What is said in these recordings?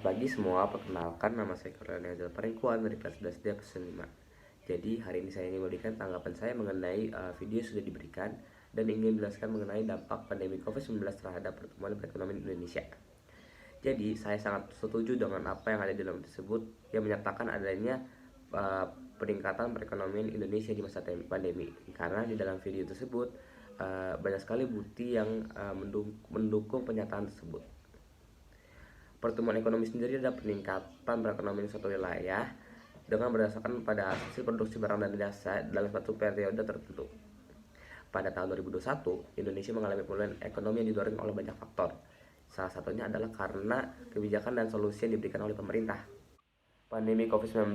pagi semua, perkenalkan nama saya Kurniawan Paringkuan dari kelas 11D absen 5. Jadi hari ini saya ingin memberikan tanggapan saya mengenai video yang sudah diberikan dan ingin menjelaskan mengenai dampak pandemi COVID-19 terhadap pertumbuhan perekonomian Indonesia. Jadi saya sangat setuju dengan apa yang ada di dalam tersebut yang menyatakan adanya peningkatan perekonomian Indonesia di masa pandemi. Karena di dalam video tersebut banyak sekali bukti yang mendukung pernyataan tersebut. Pertumbuhan ekonomi sendiri adalah peningkatan perekonomian suatu wilayah dengan berdasarkan pada hasil produksi barang dan jasa dalam suatu periode tertentu. Pada tahun 2021, Indonesia mengalami pemulihan ekonomi yang didorong oleh banyak faktor. Salah satunya adalah karena kebijakan dan solusi yang diberikan oleh pemerintah. Pandemi COVID-19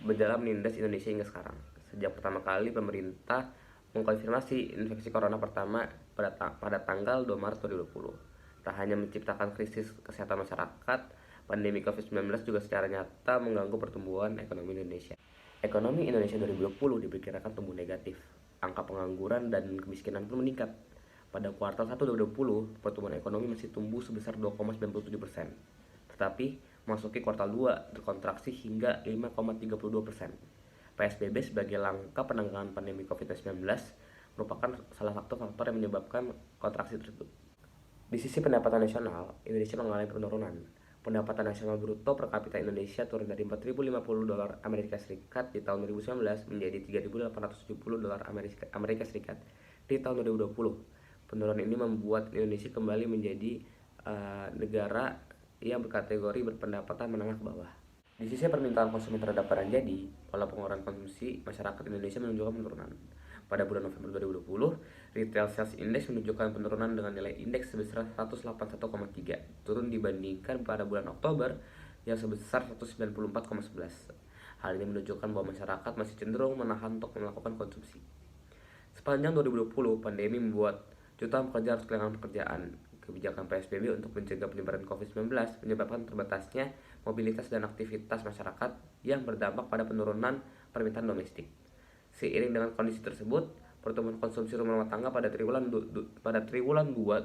berjalan menindas Indonesia hingga sekarang. Sejak pertama kali pemerintah mengkonfirmasi infeksi corona pertama pada tanggal 2 Maret 2020. Tak hanya menciptakan krisis kesehatan masyarakat, pandemi COVID-19 juga secara nyata mengganggu pertumbuhan ekonomi Indonesia. Ekonomi Indonesia 2020 diperkirakan tumbuh negatif. Angka pengangguran dan kemiskinan pun meningkat. Pada kuartal 1 2020, pertumbuhan ekonomi masih tumbuh sebesar 2,97%. Tetapi, memasuki kuartal 2 terkontraksi hingga 5,32%. PSBB sebagai langkah penanggulangan pandemi COVID-19 merupakan salah satu faktor yang menyebabkan kontraksi tersebut. Di sisi pendapatan nasional, Indonesia mengalami penurunan. Pendapatan nasional bruto per kapita Indonesia turun dari 4.050 dolar Amerika Serikat di tahun 2019 menjadi 3.870 dolar Amerika Serikat di tahun 2020. Penurunan ini membuat Indonesia kembali menjadi negara yang berkategori berpendapatan menengah ke bawah. Di sisi permintaan konsumen terhadap barang jadi, pola pengeluaran konsumsi masyarakat Indonesia menunjukkan penurunan. Pada bulan November 2020, retail sales index menunjukkan penurunan dengan nilai indeks sebesar 181,3, turun dibandingkan pada bulan Oktober yang sebesar 194,11. Hal ini menunjukkan bahwa masyarakat masih cenderung menahan untuk melakukan konsumsi. Sepanjang 2020, pandemi membuat jutaan pekerja harus kehilangan pekerjaan. Kebijakan PSBB untuk mencegah penyebaran COVID-19 menyebabkan terbatasnya mobilitas dan aktivitas masyarakat yang berdampak pada penurunan permintaan domestik. Seiring dengan kondisi tersebut, pertumbuhan konsumsi rumah tangga pada triwulan 2 2020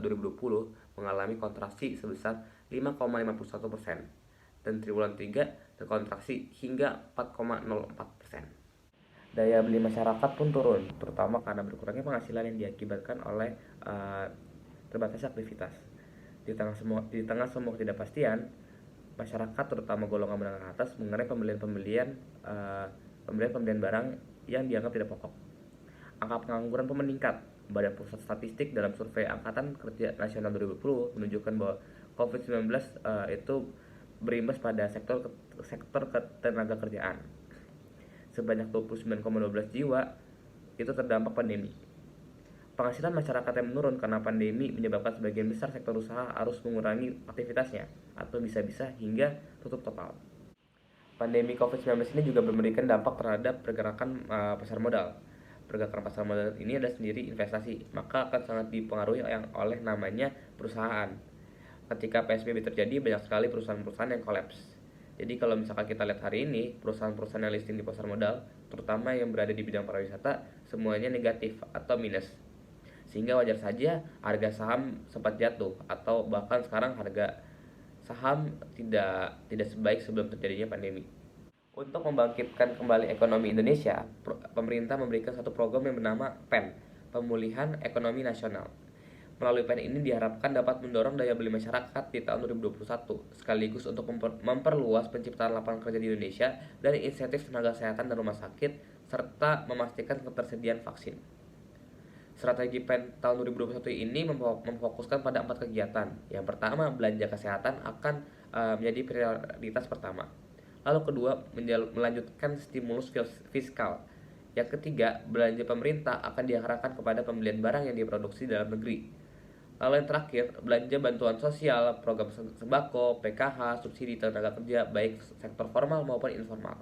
mengalami kontraksi sebesar 5,51% dan triwulan 3 terkontraksi hingga 4,04%. Daya beli masyarakat pun turun, terutama karena berkurangnya penghasilan yang diakibatkan oleh terbatasnya aktivitas. Di tengah semua ketidakpastian, masyarakat terutama golongan menengah atas mengerai pembelian barang yang dianggap tidak pokok. Angka pengangguran pun meningkat. Badan Pusat Statistik dalam survei Angkatan Kerja Nasional 2020 menunjukkan bahwa COVID-19 itu berimbas pada sektor ketenaga kerjaan. Sebanyak 29,12 jiwa itu terdampak pandemi. Penghasilan masyarakat yang menurun karena pandemi menyebabkan sebagian besar sektor usaha harus mengurangi aktivitasnya atau bisa-bisa hingga tutup total. Pandemi COVID-19 ini juga memberikan dampak terhadap pergerakan pasar modal. Pergerakan pasar modal ini adalah sendiri investasi, maka akan sangat dipengaruhi oleh namanya perusahaan. Ketika PSBB terjadi, banyak sekali perusahaan-perusahaan yang kolaps. Jadi kalau misalkan kita lihat hari ini, perusahaan-perusahaan yang listing di pasar modal, terutama yang berada di bidang pariwisata, semuanya negatif atau minus. Sehingga wajar saja harga saham sempat jatuh atau bahkan sekarang harga saham tidak sebaik sebelum terjadinya pandemi. Untuk membangkitkan kembali ekonomi Indonesia, pemerintah memberikan satu program yang bernama PEN, Pemulihan Ekonomi Nasional. Melalui PEN ini diharapkan dapat mendorong daya beli masyarakat di tahun 2021, sekaligus untuk memperluas penciptaan lapangan kerja di Indonesia dan insentif tenaga kesehatan dan rumah sakit, serta memastikan ketersediaan vaksin. Strategi PEN tahun 2021 ini memfokuskan pada 4 kegiatan. Yang pertama, belanja kesehatan akan menjadi prioritas pertama. Lalu kedua, melanjutkan stimulus fiskal. Yang ketiga, belanja pemerintah akan diarahkan kepada pembelian barang yang diproduksi dalam negeri. Lalu yang terakhir, belanja bantuan sosial, program sembako, PKH, subsidi tenaga kerja, baik sektor formal maupun informal.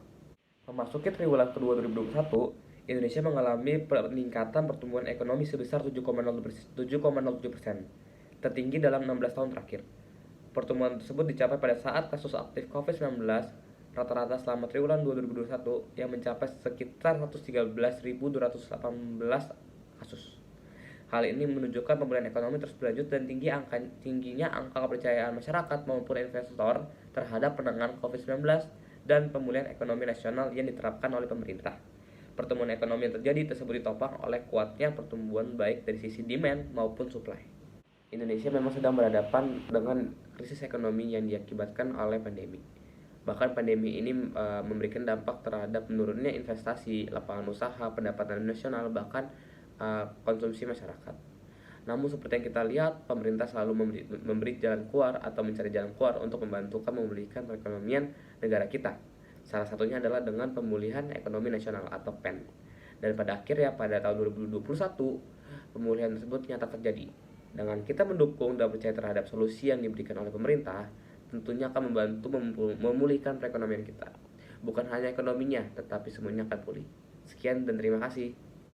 Memasuki triwulan kedua 2021, Indonesia mengalami peningkatan pertumbuhan ekonomi sebesar 7,07%, tertinggi dalam 16 tahun terakhir. Pertumbuhan tersebut dicapai pada saat kasus aktif COVID-19 rata-rata selama triwulan 2021 yang mencapai sekitar 113.218 kasus. Hal ini menunjukkan pemulihan ekonomi terus berlanjut dan tingginya angka kepercayaan masyarakat maupun investor terhadap penanganan COVID-19 dan pemulihan ekonomi nasional yang diterapkan oleh pemerintah. Pertumbuhan ekonomi yang terjadi tersebut ditopang oleh kuatnya pertumbuhan baik dari sisi demand maupun supply. Indonesia memang sedang berhadapan dengan krisis ekonomi yang diakibatkan oleh pandemi. Bahkan pandemi ini memberikan dampak terhadap menurunnya investasi, lapangan usaha, pendapatan nasional, bahkan konsumsi masyarakat. Namun seperti yang kita lihat, pemerintah selalu memberi jalan keluar atau mencari jalan keluar untuk membantukan memulihkan perekonomian negara kita. Salah satunya adalah dengan pemulihan ekonomi nasional atau PEN. Dan pada akhirnya pada tahun 2021, pemulihan tersebut nyata terjadi. Dengan kita mendukung dan percaya terhadap solusi yang diberikan oleh pemerintah, tentunya akan membantu memulihkan perekonomian kita. Bukan hanya ekonominya, tetapi semuanya akan pulih. Sekian dan terima kasih.